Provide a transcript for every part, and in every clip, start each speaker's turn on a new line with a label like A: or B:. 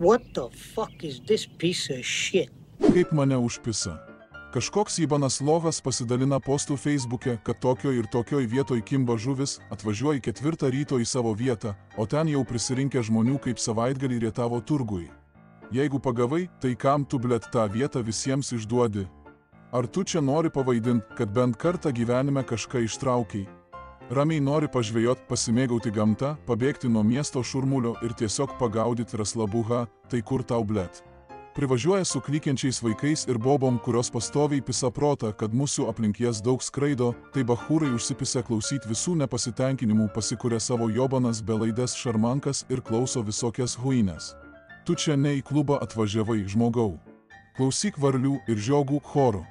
A: What the fuck is this piece of shit?
B: Kaip mane užpisa. Kažkoks įbanas logas pasidalina postų Facebook'e, kad tokioj ir tokioj vietoj kimba žuvis, atvažiuoja 4 ryto į savo vietą, o ten jau prisirinkę žmonių kaip savaitgalį rietavo turgui. Jeigu pagavai, tai kam tu blet tą vietą visiems išduodi? Ar tu čia nori pavaidint, kad bent kartą gyvenime kažką ištraukiai? Ramiai nori pažvejot, pasimėgauti gamtą, pabėgti nuo miesto šurmulio ir tiesiog pagaudyti raslabuhą, tai kur tau blet? Privažiuoja su klykiančiais vaikais ir bobom, kurios pastoviai pisa protą, kad mūsų aplink jas daug skraido, tai bachūrai užsipisa klausyt visų nepasitenkinimų, pasikuria savo jobanas belaidės šarmankas ir klauso visokias huines. Tu čia ne į klubą atvažiavai, žmogau. Klausyk varlių ir žiogų chorų.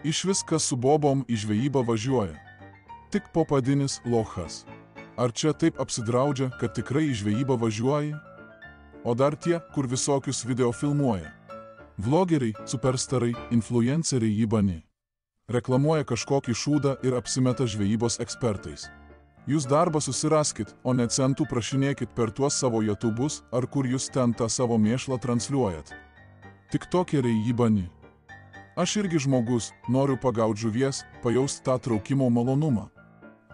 B: Iš viskas su bobom į žvejybą važiuoja. Tik popadinis lochas. Ar čia taip apsidraudžia, kad tikrai į žvejybą važiuoji? O dar tie, kur visokius video filmuoja. Vlogeriai, superstarai, influenceriai įbani. Reklamuoja kažkokį šūdą ir apsimeta žvejybos ekspertais. Jūs darbą susiraskit, o ne centų prašinėkit per tuos savo YouTube'us, ar kur jūs ten tą savo mėšlą transliuojat. Tiktokeriai įbani. Aš irgi žmogus, noriu pagaut žuvies, pajaust tą traukimo malonumą.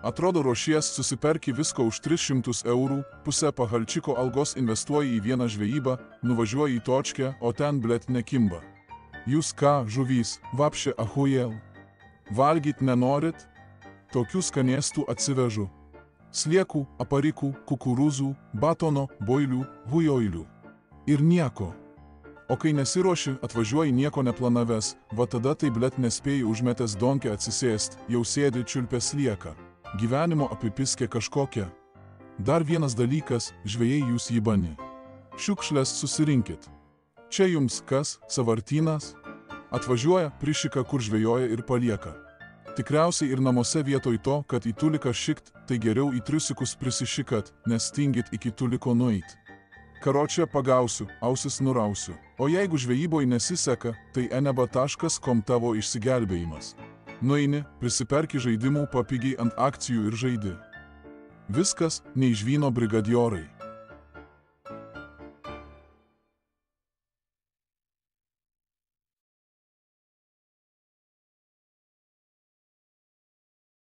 B: Atrodo ruošies, susiperki visko už 300 eurų, pusę pahalčiko algos investuoji į vieną žvejybą, nuvažiuoji į točkę, o ten blet nekimba. Jūs ką, žuvys, vapšė ahujel? Valgyt nenorit? Tokių skanėstų atsivežu. Sliekų, aparikų, kukurūzų, batono, boilių, hujoilių. Ir nieko. O kai nesiruoši, atvažiuoji nieko neplanavęs, va tada tai blet nespėjai užmetęs donkę atsisėst, jau sėdi čiulpė slieką. Gyvenimo apipiskė kažkokia. Dar vienas dalykas, žvejai jūs įbani. Šiukšlės susirinkit. Čia jums kas, savartynas? Atvažiuoja, prišika kur žvejoja ir palieka. Tikriausiai ir namuose vietoj to, kad į tuliką šikt, tai geriau į triusikus prisišikat, nes tingit iki tuliko nueit. Karočią pagausiu, ausis nurausiu. O jeigu žvejyboj nesiseka, tai eneba.com tavo išsigelbėjimas. Nueini, prisiperki žaidimų papigiai ant akcijų ir žaidi. Viskas, nei žvyno brigadiorai.